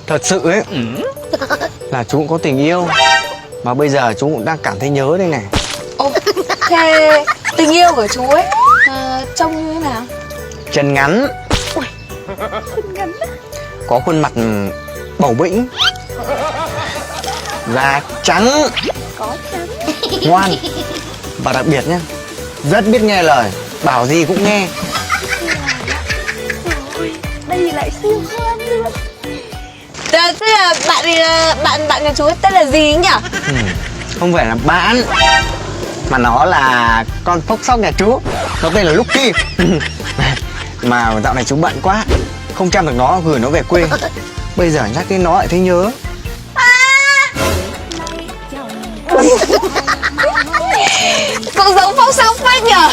Thật sự ấy là chú cũng có tình yêu, mà bây giờ chú cũng đang cảm thấy nhớ đây này. Ồ, thế tình yêu của chú ấy trông như thế nào? Chân ngắn. Ui, chân ngắn. Có khuôn mặt bầu bĩnh, da trắng, Có trắng, ngoan, và đặc biệt nhá, rất biết nghe lời, bảo gì cũng nghe. đây lại siêu hơn luôn. Thế là bạn nhà chú ấy tên là gì nhỉ? Không phải là bạn, mà nó là con phốc sóc nhà chú. Nó tên là Lucky. Mà dạo này chú bận quá, không chăm được nó, gửi nó về quê. Bây giờ nhắc đến nó lại thấy nhớ. Cũng giống phốc sóc phết nhở.